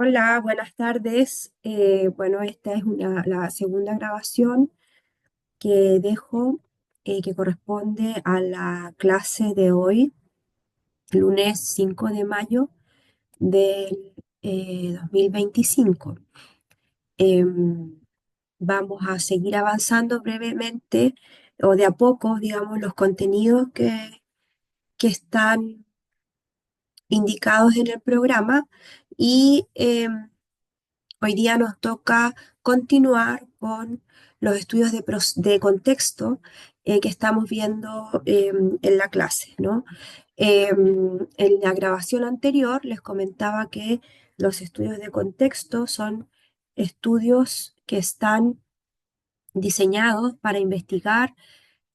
Hola, buenas tardes. Bueno, esta es la segunda grabación que dejo, que corresponde a la clase de hoy, lunes 5 de mayo del 2025. Em, Vamos a seguir avanzando brevemente o de a poco, digamos, los contenidos que están indicados en el programa y hoy día nos toca continuar con los estudios de contexto que estamos viendo en la clase, ¿no? En la grabación anterior les comentaba que los estudios de contexto son estudios que están diseñados para investigar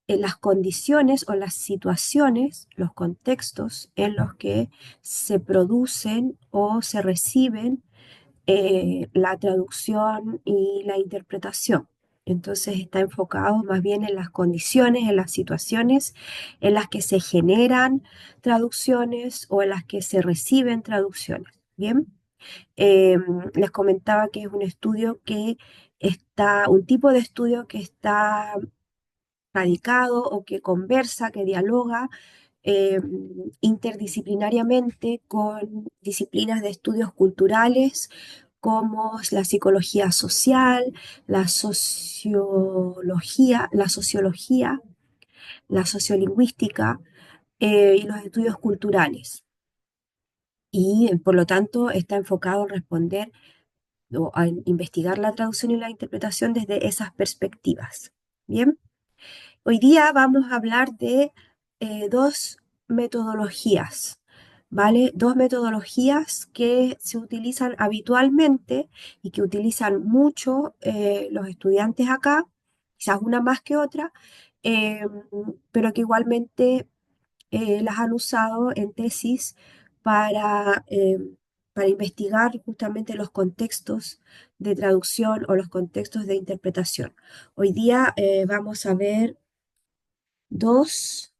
las condiciones o las situaciones, los contextos en los que se producen o se reciben la traducción y la interpretación. Entonces está enfocado más bien en las condiciones, en las situaciones en las que se generan traducciones o en las que se reciben traducciones. Bien, Eh, les comentaba que es un estudio que está, un tipo de estudio que está radicado o que conversa, que dialoga eh, interdisciplinariamente con disciplinas de estudios culturales como es la psicología social, la sociolingüística y los estudios culturales. Y por lo tanto está enfocado en responder o a investigar la traducción y la interpretación desde esas perspectivas. Bien. Hoy día vamos a hablar de dos metodologías, ¿vale? Dos metodologías que se utilizan habitualmente y que utilizan mucho los estudiantes acá, quizás una más que otra, eh, pero que igualmente las han usado en tesis para, eh, para investigar justamente los contextos de traducción o los contextos de interpretación. Hoy día vamos a ver dos,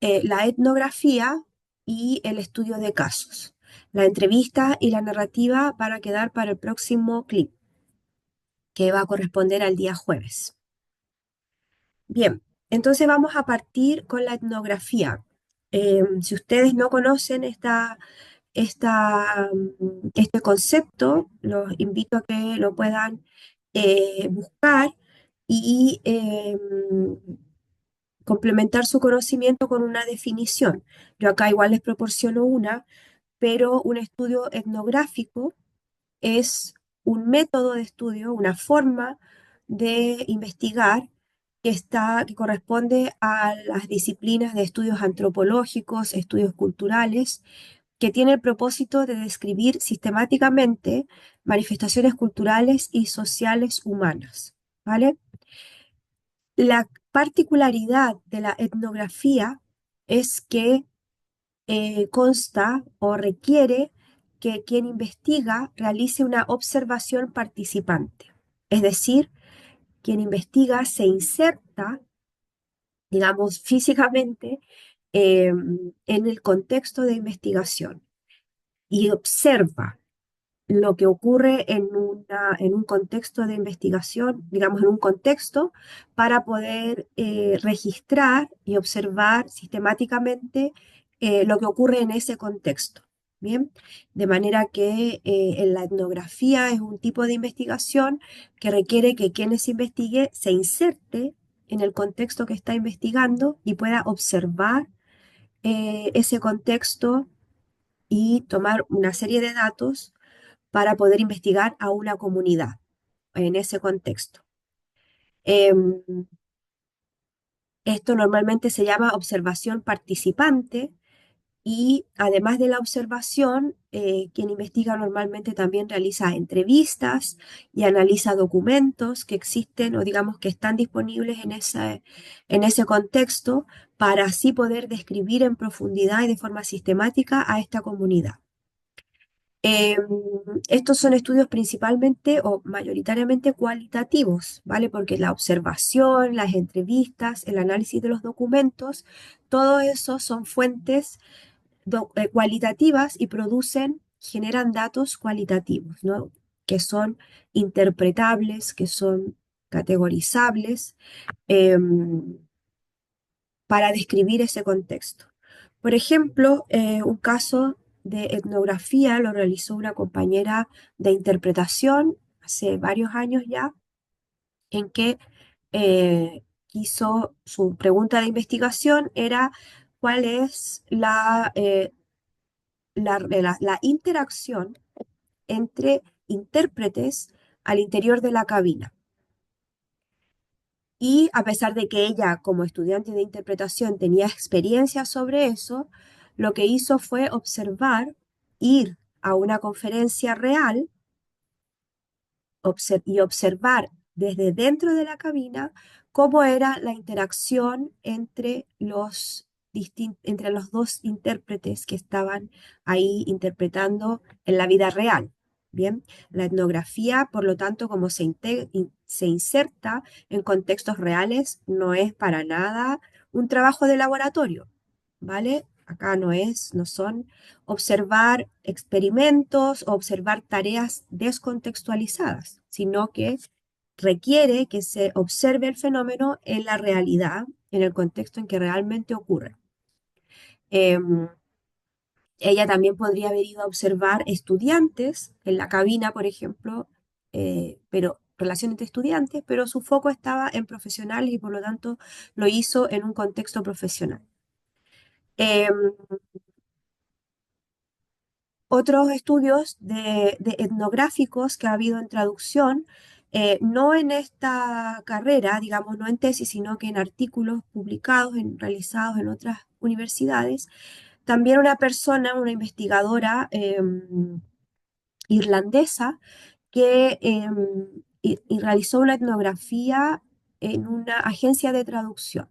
la etnografía y el estudio de casos. La entrevista y la narrativa van a quedar para el próximo clip, que va a corresponder al día jueves. Bien, entonces vamos a partir con la etnografía. Si ustedes no conocen este concepto, los invito a que lo puedan buscar y complementar su conocimiento con una definición. Yo acá igual les proporciono una, pero un estudio etnográfico es un método de estudio, una forma de investigar que corresponde a las disciplinas de estudios antropológicos, estudios culturales, que tiene el propósito de describir sistemáticamente manifestaciones culturales y sociales humanas, ¿vale? La particularidad de la etnografía es que consta o requiere que quien investiga realice una observación participante. Es decir, quien investiga se inserta, digamos, físicamente en el contexto de investigación y observa lo que ocurre en un contexto de investigación, digamos, en un contexto, para poder registrar y observar sistemáticamente lo que ocurre en ese contexto. Bien, de manera que en la etnografía es un tipo de investigación que requiere que quienes investigue se inserte en el contexto que está investigando y pueda observar ese contexto y tomar una serie de datos para poder investigar a una comunidad en ese contexto. Em, Esto normalmente se llama observación participante y además de la observación, quien investiga normalmente también realiza entrevistas y analiza documentos que existen o digamos que están disponibles en ese contexto para así poder describir en profundidad y de forma sistemática a esta comunidad. Eh, Estos son estudios principalmente o mayoritariamente cualitativos, ¿vale? Porque la observación, las entrevistas, el análisis de los documentos, todo eso son fuentes, cualitativas y generan datos cualitativos, ¿no? Que son interpretables, que son categorizables, em, para describir ese contexto. Por ejemplo, un caso de etnografía lo realizó una compañera de interpretación hace varios años ya, en que su pregunta de investigación era cuál es la interacción entre intérpretes al interior de la cabina. Y a pesar de que ella, como estudiante de interpretación, tenía experiencia sobre eso, lo que hizo fue ir a una conferencia real y observar desde dentro de la cabina cómo era la interacción entre los dos intérpretes que estaban ahí interpretando en la vida real. Bien, la etnografía, por lo tanto, como se inserta en contextos reales, no es para nada un trabajo de laboratorio, ¿vale? Acá no son observar experimentos o observar tareas descontextualizadas, sino que requiere que se observe el fenómeno en la realidad, en el contexto en que realmente ocurre. Em, Ella también podría haber ido a observar estudiantes en la cabina, por ejemplo, pero relación entre estudiantes, pero su foco estaba en profesionales y por lo tanto lo hizo en un contexto profesional. Em, Otros estudios de etnográficos que ha habido en traducción, no en esta carrera, digamos, no en tesis, sino que en artículos publicados, realizados en otras universidades. También una investigadora irlandesa que y realizó una etnografía en una agencia de traducción.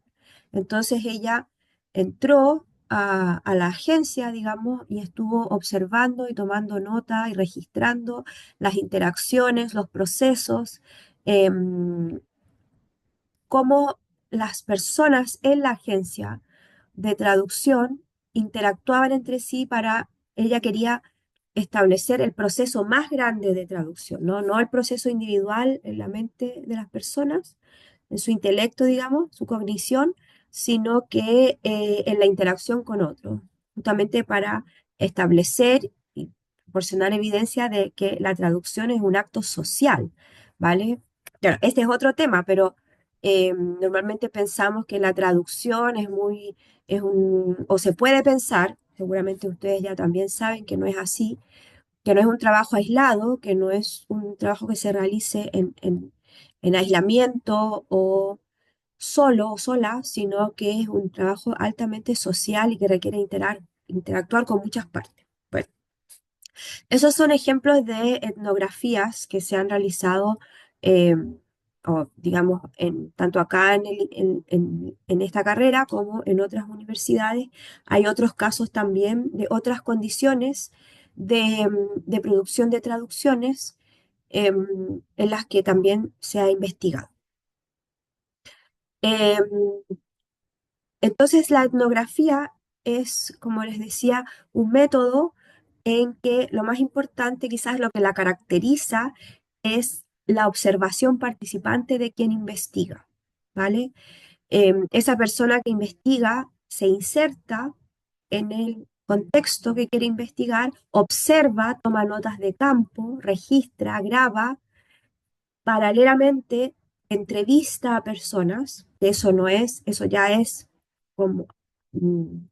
Entonces ella entró a la agencia, digamos, y estuvo observando y tomando nota y registrando las interacciones, los procesos, em, cómo las personas en la agencia de traducción interactuaban entre sí ella quería establecer el proceso más grande de traducción, ¿no? No el proceso individual en la mente de las personas, en su intelecto, digamos, su cognición, sino que en la interacción con otros, justamente para establecer y proporcionar evidencia de que la traducción es un acto social, ¿vale? Claro, este es otro tema, pero normalmente pensamos que la traducción o se puede pensar, seguramente ustedes ya también saben que no es así, que no es un trabajo aislado, que no es un trabajo que se realice en aislamiento o solo o sola, sino que es un trabajo altamente social y que requiere interactuar con muchas partes. Bueno, esos son ejemplos de etnografías que se han realizado, eh, o digamos, tanto acá en esta carrera como en otras universidades. Hay otros casos también de otras condiciones de producción de traducciones, en las que también se ha investigado. Em, entonces, la etnografía es, como les decía, un método en que lo más importante, quizás lo que la caracteriza, es la observación participante de quien investiga, ¿vale? Esa persona que investiga se inserta en el contexto que quiere investigar, observa, toma notas de campo, registra, graba, paralelamente entrevista a personas, que eso ya es como, mm,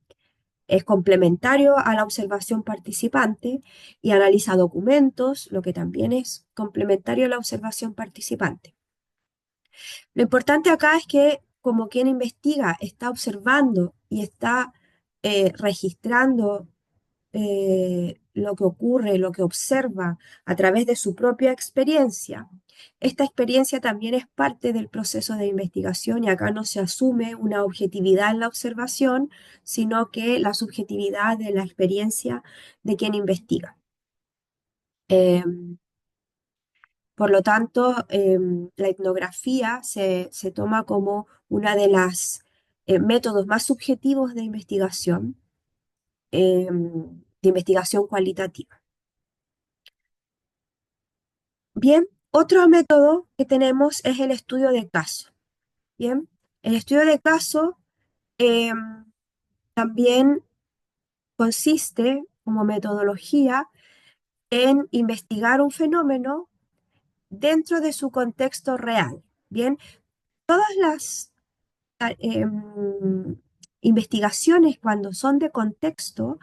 es complementario a la observación participante y analiza documentos, lo que también es complementario a la observación participante. Lo importante acá es que como quien investiga está observando y está registrando lo que ocurre, lo que observa a través de su propia experiencia. Esta experiencia también es parte del proceso de investigación y acá no se asume una objetividad en la observación, sino que la subjetividad de la experiencia de quien investiga. Por lo tanto, la etnografía se toma como una de las métodos más subjetivos de investigación, de investigación cualitativa. Bien, otro método que tenemos es el estudio de caso. Bien, el estudio de caso em, también consiste como metodología en investigar un fenómeno dentro de su contexto real. Bien, todas las investigaciones cuando son de contexto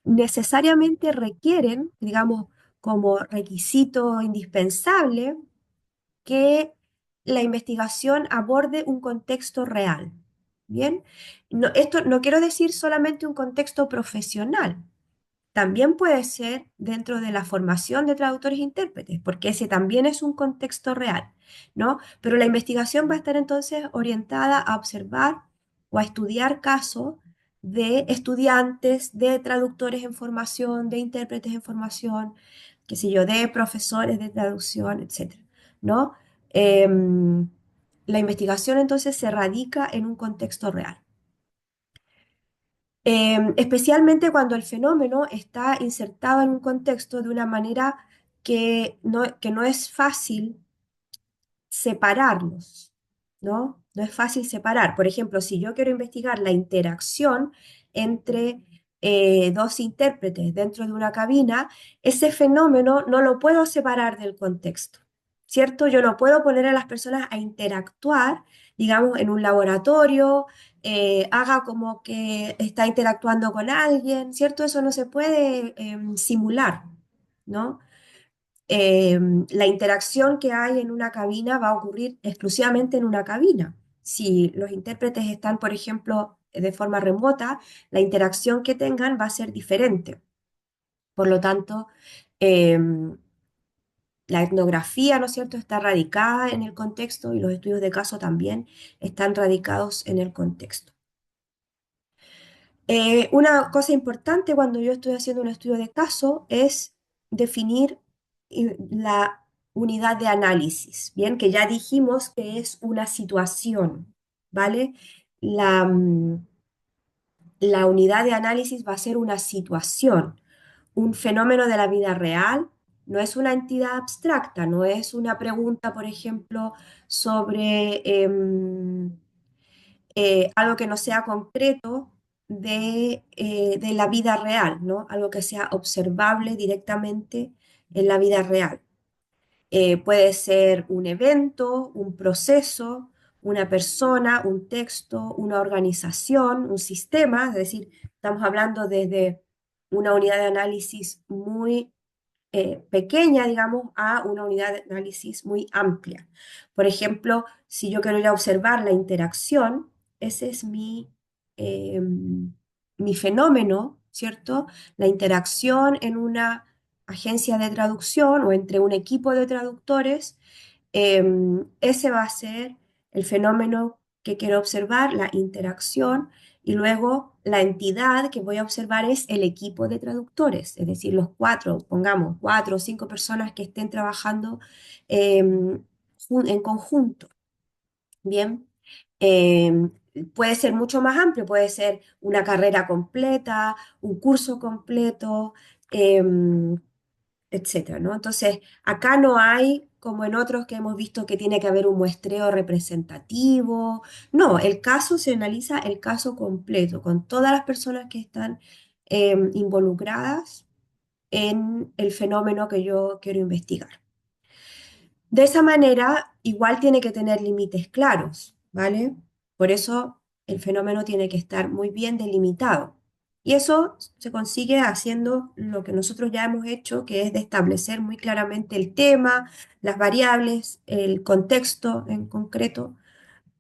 necesariamente requieren, digamos, como requisito indispensable, que la investigación aborde un contexto real. Bien, no, esto no quiero decir solamente un contexto profesional, también puede ser dentro de la formación de traductores e intérpretes, porque ese también es un contexto real, ¿no? Pero la investigación va a estar entonces orientada a observar o a estudiar casos de estudiantes, de traductores en formación, de intérpretes en formación, qué sé yo, de profesores de traducción, etcétera, ¿no? Em, la investigación entonces se radica en un contexto real. Especialmente cuando el fenómeno está insertado en un contexto de una manera que no es fácil separarlos, ¿no? No es fácil separar. Por ejemplo, si yo quiero investigar la interacción entre dos intérpretes dentro de una cabina, ese fenómeno no lo puedo separar del contexto, ¿cierto? Yo no puedo poner a las personas a interactuar, digamos, en un laboratorio, haga como que está interactuando con alguien, ¿cierto? Eso no se puede simular, ¿no? eh, la interacción que hay en una cabina va a ocurrir exclusivamente en una cabina. Si los intérpretes están, por ejemplo, de forma remota, la interacción que tengan va a ser diferente. Por lo tanto, eh, la etnografía, ¿no es cierto?, está radicada en el contexto y los estudios de caso también están radicados en el contexto. Una cosa importante cuando yo estoy haciendo un estudio de caso es definir la unidad de análisis, bien, que ya dijimos que es una situación, ¿vale? La unidad de análisis va a ser una situación, un fenómeno de la vida real, no es una entidad abstracta, no es una pregunta, por ejemplo, sobre algo que no sea concreto de la vida real, ¿no? Algo que sea observable directamente en la vida real. Puede ser un evento, un proceso, una persona, un texto, una organización, un sistema, es decir, estamos hablando desde una unidad de análisis muy pequeña, digamos, a una unidad de análisis muy amplia. Por ejemplo, si yo quiero ir a observar la interacción, ese es eh, mi fenómeno, ¿cierto? La interacción en una agencia de traducción o entre un equipo de traductores, ese va a ser el fenómeno que quiero observar, la interacción, y luego la entidad que voy a observar es el equipo de traductores, es decir, los cuatro, pongamos, cuatro o cinco personas que estén trabajando en conjunto. Bien. Em, Puede ser mucho más amplio, puede ser una carrera completa, un curso completo, em, etcétera, ¿no? Entonces, acá no hay, como en otros que hemos visto, que tiene que haber un muestreo representativo. No, el caso se analiza el caso completo, con todas las personas que están involucradas en el fenómeno que yo quiero investigar. De esa manera, igual tiene que tener límites claros, ¿vale? Por eso el fenómeno tiene que estar muy bien delimitado. Y eso se consigue haciendo lo que nosotros ya hemos hecho, que es de establecer muy claramente el tema, las variables, el contexto en concreto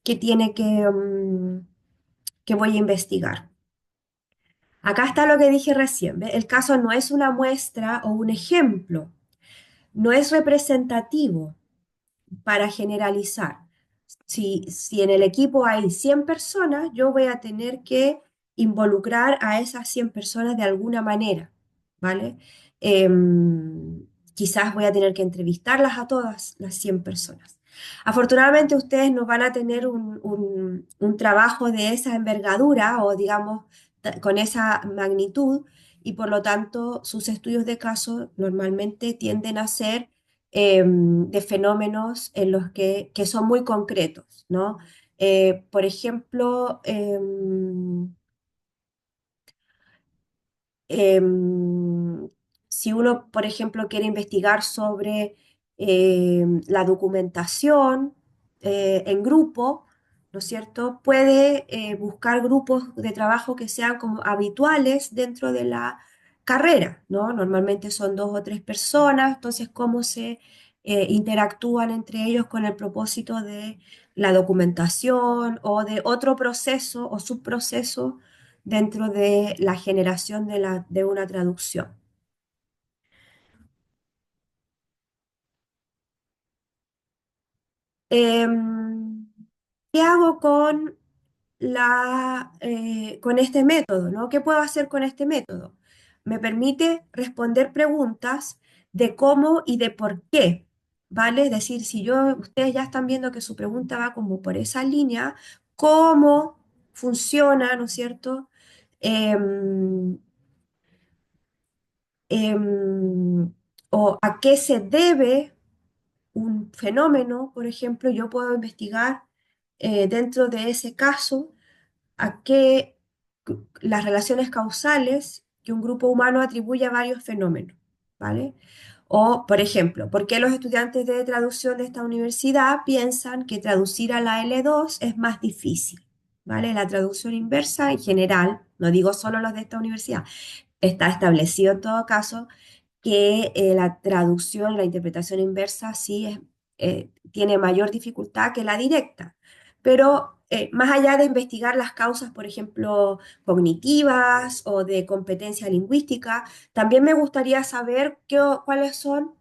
que tiene que voy a investigar. Acá está lo que dije recién, ¿ve? El caso no es una muestra o un ejemplo, no es representativo para generalizar. Si en el equipo hay 100 personas, yo voy a tener que involucrar a esas 100 personas de alguna manera, ¿vale? Quizás voy a tener que entrevistarlas a todas las 100 personas. Afortunadamente ustedes no van a tener un trabajo de esa envergadura o digamos con esa magnitud y por lo tanto sus estudios de caso normalmente tienden a ser de fenómenos en los que son muy concretos, ¿no? Por ejemplo, Em, si uno, por ejemplo, quiere investigar sobre la documentación en grupo, ¿no es cierto? Puede buscar grupos de trabajo que sean como habituales dentro de la carrera, ¿no? Normalmente son dos o tres personas, entonces cómo se interactúan entre ellos con el propósito de la documentación o de otro proceso o subproceso dentro de la generación de una traducción. Em, ¿Qué hago con este método, ¿no? ¿Qué puedo hacer con este método? Me permite responder preguntas de cómo y de por qué, ¿vale? Es decir, si ustedes ya están viendo que su pregunta va como por esa línea, ¿cómo funciona, ¿no es cierto? Em, em, o a qué se debe un fenómeno, por ejemplo, yo puedo investigar dentro de ese caso a qué las relaciones causales que un grupo humano atribuye a varios fenómenos, ¿vale? O, por ejemplo, ¿por qué los estudiantes de traducción de esta universidad piensan que traducir a la L2 es más difícil? ¿Vale? La traducción inversa en general, no digo solo los de esta universidad, está establecido en todo caso que la traducción, la interpretación inversa sí tiene mayor dificultad que la directa. Pero más allá de investigar las causas, por ejemplo, cognitivas o de competencia lingüística, también me gustaría saber cuáles son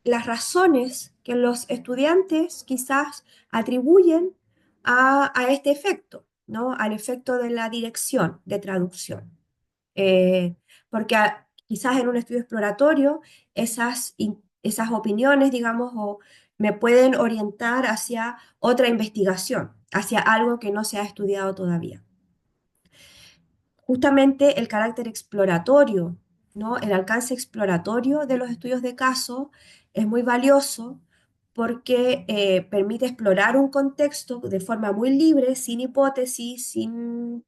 las razones que los estudiantes quizás atribuyen a este efecto, ¿no? Al efecto de la dirección de traducción. Eh, Porque quizás en un estudio exploratorio esas opiniones, digamos, me pueden orientar hacia otra investigación, hacia algo que no se ha estudiado todavía. Justamente el carácter exploratorio, ¿no? El alcance exploratorio de los estudios de caso es muy valioso porque permite explorar un contexto de forma muy libre, sin hipótesis, sin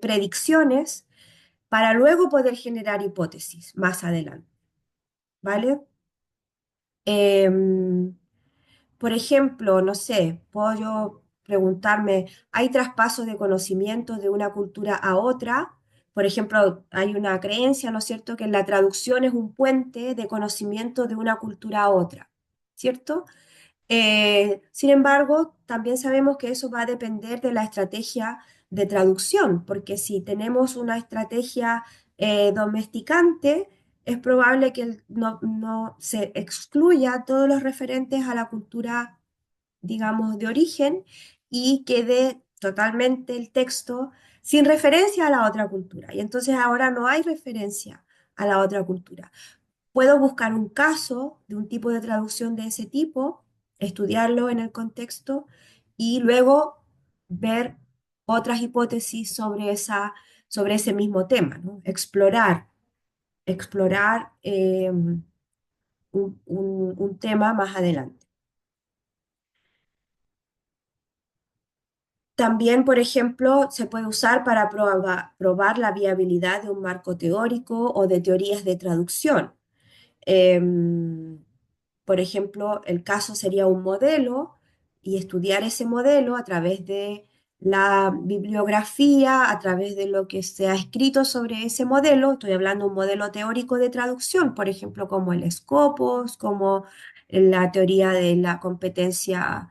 predicciones para luego poder generar hipótesis más adelante, ¿vale? Em, por ejemplo, no sé, puedo yo preguntarme, ¿hay traspaso de conocimientos de una cultura a otra? Por ejemplo, hay una creencia, ¿no es cierto?, que la traducción es un puente de conocimiento de una cultura a otra, ¿cierto? Sin embargo, también sabemos que eso va a depender de la estrategia de traducción, porque si tenemos una estrategia domesticante, es probable que no se excluya todos los referentes a la cultura, digamos, de origen y quede totalmente el texto sin referencia a la otra cultura. Y entonces ahora no hay referencia a la otra cultura. Puedo buscar un caso de un tipo de traducción de ese tipo, estudiarlo en el contexto y luego ver otras hipótesis sobre ese mismo tema, ¿no? Explorar un tema más adelante. También, por ejemplo, se puede usar para probar la viabilidad de un marco teórico o de teorías de traducción. Em, por ejemplo, el caso sería un modelo y estudiar ese modelo a través de la bibliografía, a través de lo que se ha escrito sobre ese modelo. Estoy hablando de un modelo teórico de traducción, por ejemplo, como el Scopus, como la teoría de la competencia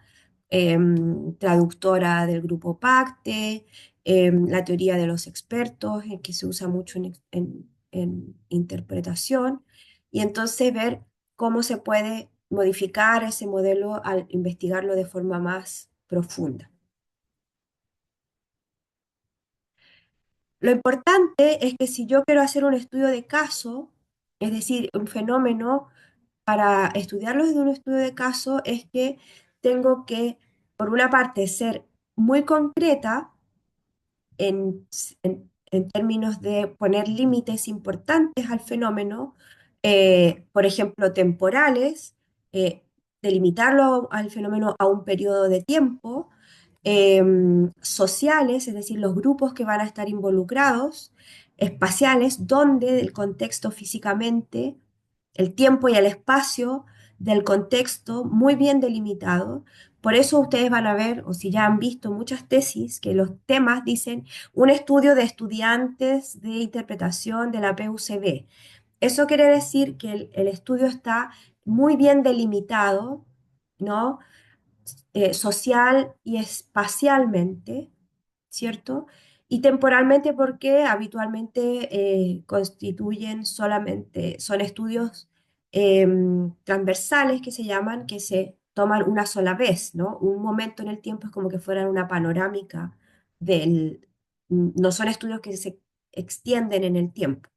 traductora del grupo PACTE, la teoría de los expertos, que se usa mucho en interpretación, y entonces ver cómo se puede modificar ese modelo al investigarlo de forma más profunda. Lo importante es que si yo quiero hacer un estudio de caso, es decir, un fenómeno, para estudiarlo desde un estudio de caso, es que tengo que, por una parte, ser muy concreta en en términos de poner límites importantes al fenómeno, por ejemplo, temporales, eh, delimitarlo al fenómeno a un periodo de tiempo, sociales, es decir, los grupos que van a estar involucrados, espaciales, donde el contexto físicamente, el tiempo y el espacio del contexto muy bien delimitado. Por eso ustedes van a ver, o si ya han visto muchas tesis, que los temas dicen un estudio de estudiantes de interpretación de la PUCB. Eso quiere decir que el estudio está muy bien delimitado, ¿no? Social y espacialmente, ¿cierto? Y temporalmente porque habitualmente constituyen solamente, son estudios transversales que se llaman, que se toman una sola vez, ¿no? Un momento en el tiempo es como que fueran una panorámica del, no son estudios que se extienden en el tiempo.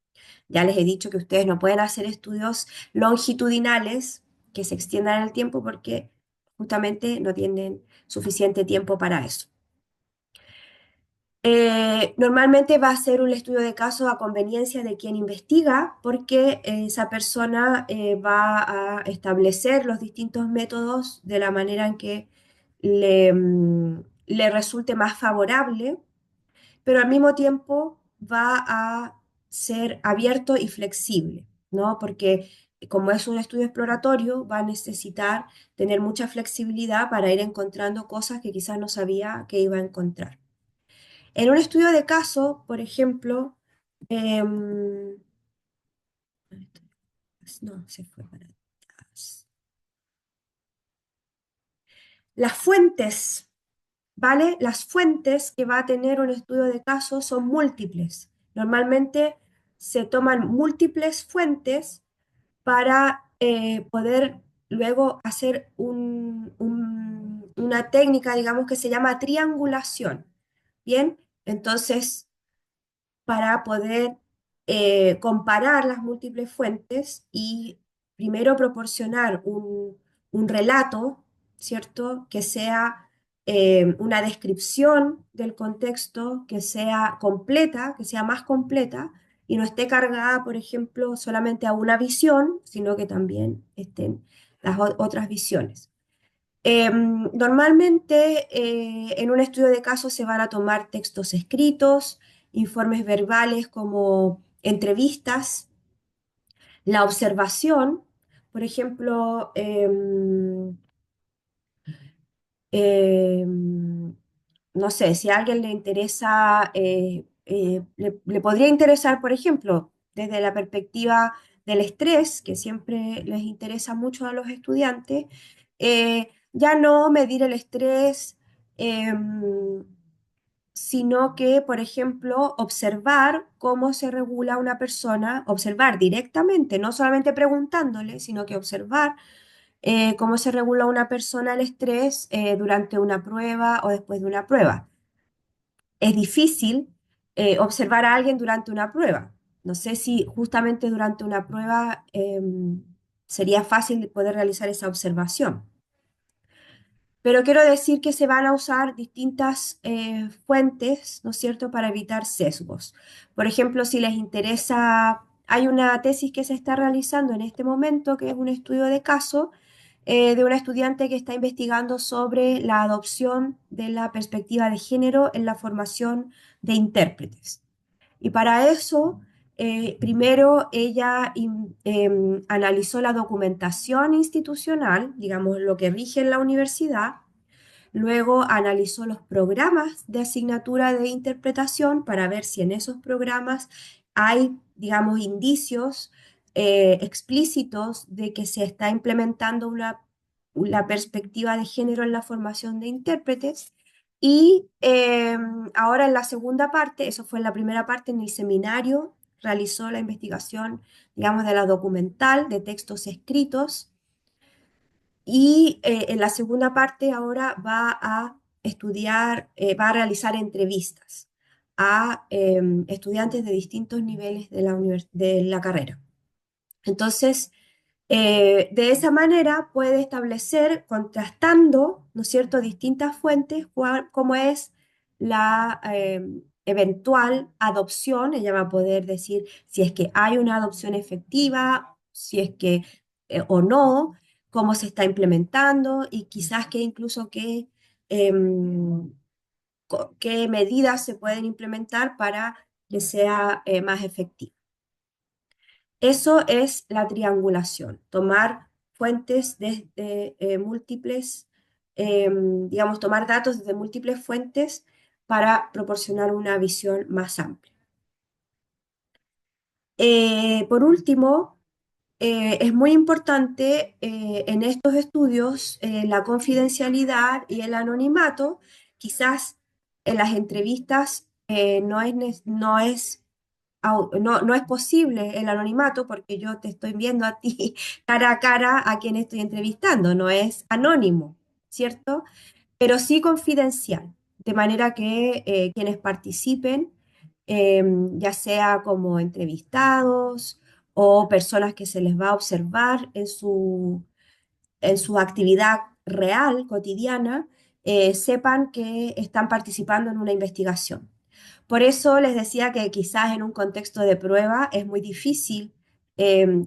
Ya les he dicho que ustedes no pueden hacer estudios longitudinales que se extiendan en el tiempo porque justamente no tienen suficiente tiempo para eso. Normalmente va a ser un estudio de caso a conveniencia de quien investiga, porque esa persona va a establecer los distintos métodos de la manera en que le resulte más favorable, pero al mismo tiempo va a ser abierto y flexible, ¿no? Porque como es un estudio exploratorio, va a necesitar tener mucha flexibilidad para ir encontrando cosas que quizás no sabía que iba a encontrar. En un estudio de caso, por ejemplo, em, no, se fue para atrás. Las fuentes, ¿vale? Las fuentes que va a tener un estudio de caso son múltiples. Normalmente se toman múltiples fuentes para poder luego hacer una técnica, digamos, que se llama triangulación. Bien, entonces para poder comparar las múltiples fuentes y primero proporcionar un relato, ¿cierto? Que sea una descripción del contexto, que sea completa, que sea más completa y no esté cargada, por ejemplo, solamente a una visión, sino que también estén las otras visiones. Normalmente en un estudio de caso se van a tomar textos escritos, informes verbales como entrevistas, la observación, por ejemplo, no sé, si a alguien le interesa, le podría interesar, por ejemplo, desde la perspectiva del estrés, que siempre les interesa mucho a los estudiantes, ya no medir el estrés, sino que, por ejemplo, observar cómo se regula una persona, observar directamente, no solamente preguntándole, sino que observar cómo se regula una persona el estrés durante una prueba o después de una prueba. Es difícil observar a alguien durante una prueba. No sé si justamente durante una prueba sería fácil poder realizar esa observación. Pero quiero decir que se van a usar distintas fuentes, ¿no es cierto?, para evitar sesgos. Por ejemplo, si les interesa, hay una tesis que se está realizando en este momento, que es un estudio de caso de una estudiante que está investigando sobre la adopción de la perspectiva de género en la formación de intérpretes. Y para eso, primero ella analizó la documentación institucional, digamos, lo que rige en la universidad. Luego analizó los programas de asignatura de interpretación para ver si en esos programas hay, digamos, indicios explícitos de que se está implementando una perspectiva de género en la formación de intérpretes. Y ahora en la segunda parte, eso fue en la primera parte, en el seminario, realizó la investigación, digamos, de la documental, de textos escritos y en la segunda parte ahora va a estudiar, va a realizar entrevistas a estudiantes de distintos niveles de de la carrera. Entonces, de esa manera puede establecer, contrastando, ¿no es cierto?, distintas fuentes, cómo es la, eventual adopción. Ella va a poder decir si es que hay una adopción efectiva, si es que o no, cómo se está implementando y quizás que incluso em, qué medidas se pueden implementar para que sea más efectivo. Eso es la triangulación, tomar fuentes desde múltiples, digamos, tomar datos desde múltiples fuentes para proporcionar una visión más amplia. Por último, es muy importante en estos estudios la confidencialidad y el anonimato. Quizás en las entrevistas no es posible el anonimato porque yo te estoy viendo a ti cara a cara a quien estoy entrevistando, no es anónimo, ¿cierto? Pero sí confidencial, de manera que quienes participen, ya sea como entrevistados o personas que se les va a observar en su actividad real, cotidiana, sepan que están participando en una investigación. Por eso les decía que quizás en un contexto de prueba es muy difícil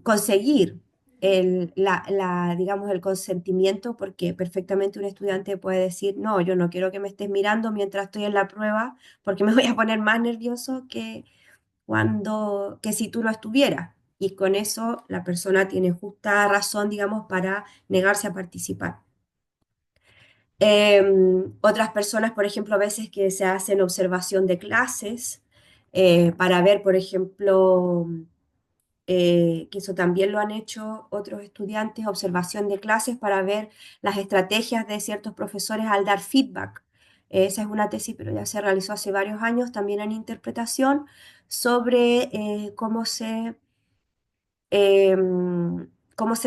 conseguir digamos, el consentimiento, porque perfectamente un estudiante puede decir, no, yo no quiero que me estés mirando mientras estoy en la prueba, porque me voy a poner más nervioso que si tú no estuvieras. Y con eso la persona tiene justa razón, digamos, para negarse a participar. Otras personas, por ejemplo, a veces que se hacen observación de clases para ver, por ejemplo, que eso también lo han hecho otros estudiantes, observación de clases para ver las estrategias de ciertos profesores al dar feedback. Esa es una tesis, pero ya se realizó hace varios años, también en interpretación, sobre cómo se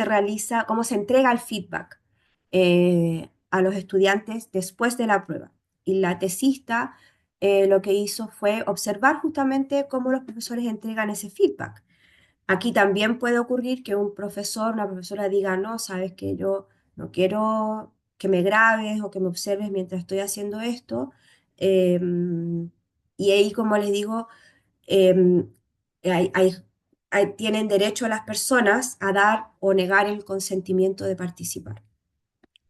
realiza, cómo se entrega el feedback a los estudiantes después de la prueba. Y la tesista lo que hizo fue observar justamente cómo los profesores entregan ese feedback. Aquí también puede ocurrir que un profesor, una profesora diga, no, sabes que yo no quiero que me grabes o que me observes mientras estoy haciendo esto. Y ahí, como les digo, em, hay- hay- tienen derecho las personas a dar o negar el consentimiento de participar.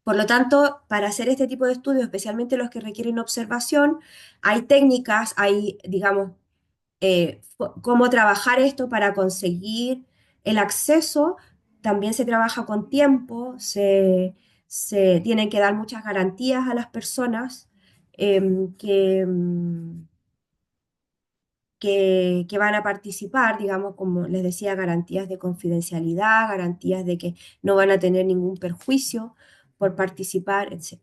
Por lo tanto, para hacer este tipo de estudios, especialmente los que requieren observación, hay técnicas, hay, digamos, cómo trabajar esto para conseguir el acceso. También se trabaja con tiempo, se tienen que dar muchas garantías a las personas que van a participar, digamos, como les decía, garantías de confidencialidad, garantías de que no van a tener ningún perjuicio por participar, etc.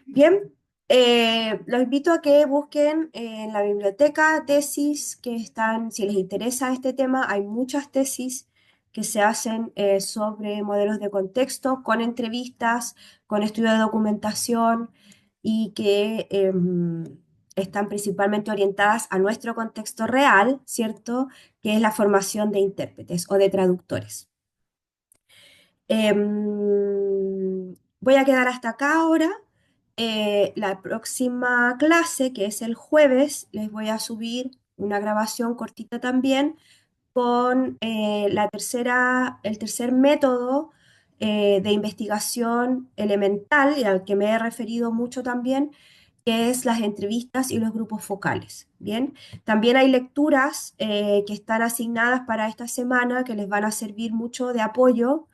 Bien, los invito a que busquen en la biblioteca tesis que están, si les interesa este tema, hay muchas tesis que se hacen sobre modelos de contexto, con entrevistas, con estudio de documentación y que están principalmente orientadas a nuestro contexto real, ¿cierto? Que es la formación de intérpretes o de traductores. Voy a quedar hasta acá ahora. La próxima clase, que es el jueves, les voy a subir una grabación cortita también con el tercer método de investigación elemental y al que me he referido mucho también, que es las entrevistas y los grupos focales. Bien, también hay lecturas que están asignadas para esta semana que les van a servir mucho de apoyo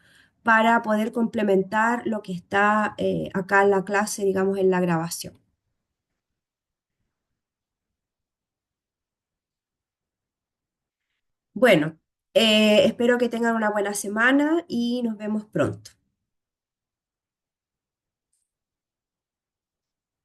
para poder complementar lo que está acá en la clase, digamos, en la grabación. Bueno, espero que tengan una buena semana y nos vemos pronto.